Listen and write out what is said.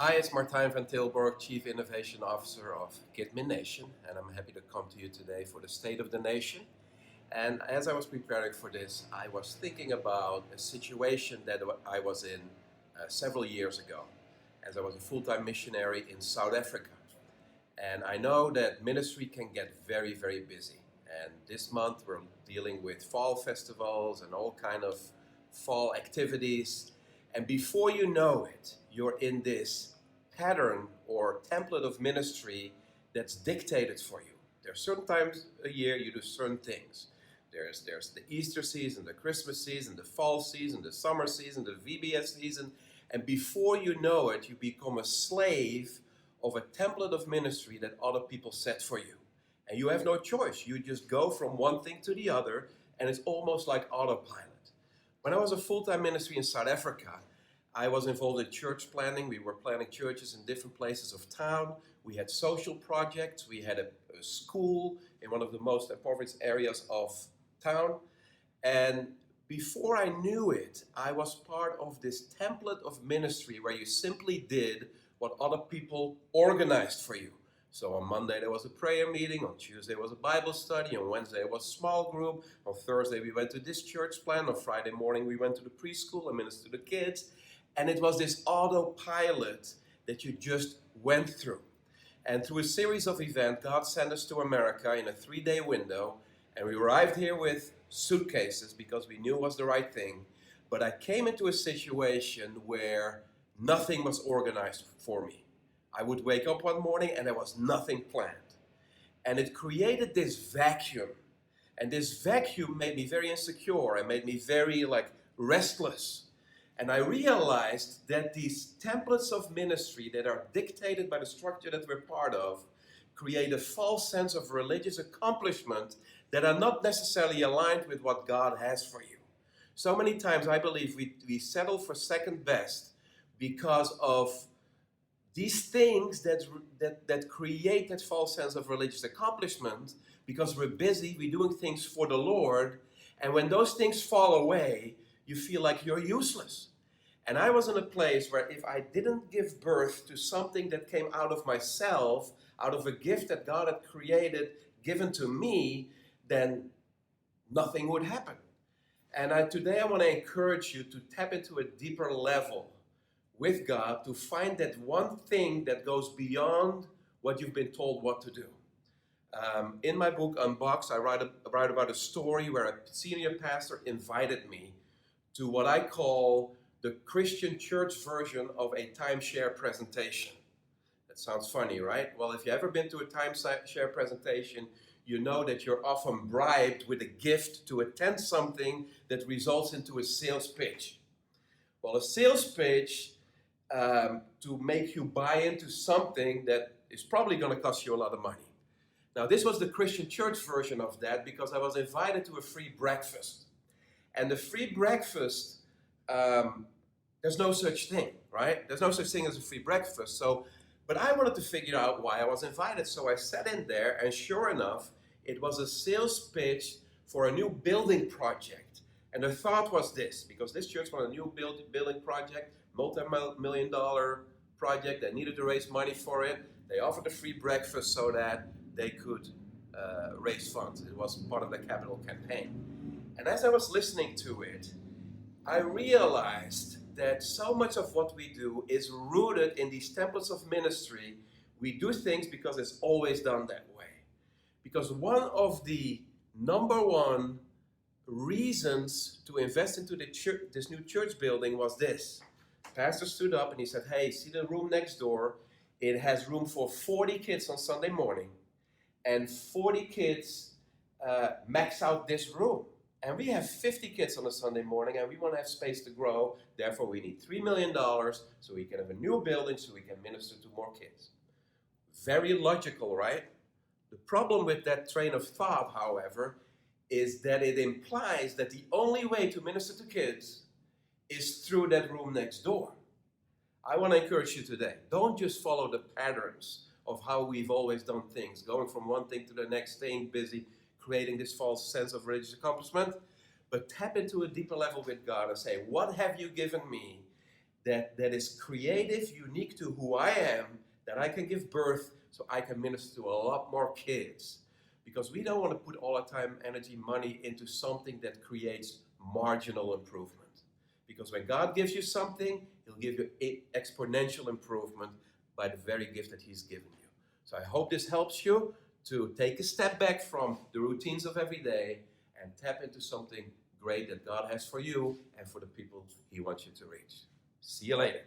Hi, it's Martijn van Tilburg, Chief Innovation Officer of Gitmin Nation, and I'm happy to come to you today for the State of the Nation. And as I was preparing for this, I was thinking about a situation that I was in several years ago, as I was a full-time missionary in South Africa. And I know that ministry can get very, very busy. And this month we're dealing with fall festivals and all kind of fall activities. And before you know it, you're in this pattern or template of ministry that's dictated for you. There are certain times a year you do certain things. There's the Easter season, the Christmas season, the fall season, the summer season, the VBS season. And before you know it, you become a slave of a template of ministry that other people set for you. And you have no choice. You just go from one thing to the other, and it's almost like autopilot. When I was a full-time ministry in South Africa, I was involved in church planning. We were planning churches in different places of town. We had social projects. We had a school in one of the most impoverished areas of town. And before I knew it, I was part of this template of ministry where you simply did what other people organized for you. So on Monday there was a prayer meeting, on Tuesday was a Bible study, on Wednesday it was a small group, on Thursday we went to this church plan, on Friday morning we went to the preschool and ministered to the kids. And it was this autopilot that you just went through. And through a series of events, God sent us to America in a 3-day window, and we arrived here with suitcases because we knew it was the right thing. But I came into a situation where nothing was organized for me. I would wake up one morning and there was nothing planned. And it created this vacuum. And this vacuum made me very insecure and made me very restless. And I realized that these templates of ministry that are dictated by the structure that we're part of create a false sense of religious accomplishment that are not necessarily aligned with what God has for you. So many times I believe we settle for second best because of these things that create that false sense of religious accomplishment, because we're busy, we're doing things for the Lord, and when those things fall away, you feel like you're useless. And I was in a place where if I didn't give birth to something that came out of myself, out of a gift that God had created, given to me, then nothing would happen. And today I want to encourage you to tap into a deeper level with God to find that one thing that goes beyond what you've been told what to do. In my book Unboxed, I write about a story where a senior pastor invited me to what I call the Christian church version of a timeshare presentation. That sounds funny, right? Well, if you've ever been to a timeshare presentation, you know that you're often bribed with a gift to attend something that results into a sales pitch. Well, a sales pitch to make you buy into something that is probably going to cost you a lot of money. Now, this was the Christian church version of that because I was invited to a free breakfast. And the free breakfast, there's no such thing, right? There's no such thing as a free breakfast. But I wanted to figure out why I was invited. So I sat in there, and sure enough, it was a sales pitch for a new building project. And the thought was this, because this church wanted a new building project, multi-million-dollar project. They needed to raise money for it. They offered a free breakfast so that they could raise funds. It was part of the capital campaign. And as I was listening to it, I realized that so much of what we do is rooted in these templates of ministry. We do things because it's always done that way. Because one of the number one reasons to invest into this new church building was this. The pastor stood up and he said, hey, see the room next door? It has room for 40 kids on Sunday morning, and 40 kids max out this room. And we have 50 kids on a Sunday morning, and we want to have space to grow. Therefore, we need $3 million so we can have a new building so we can minister to more kids. Very logical, right? The problem with that train of thought, however, is that it implies that the only way to minister to kids is through that room next door. I want to encourage you today, don't just follow the patterns of how we've always done things, going from one thing to the next, staying busy, creating this false sense of religious accomplishment, but tap into a deeper level with God and say, what have you given me that is creative, unique to who I am, that I can give birth so I can minister to a lot more kids. Because we don't want to put all our time, energy, money into something that creates marginal improvement. Because when God gives you something, He'll give you exponential improvement by the very gift that He's given you. So I hope this helps you to take a step back from the routines of every day and tap into something great that God has for you and for the people He wants you to reach. See you later.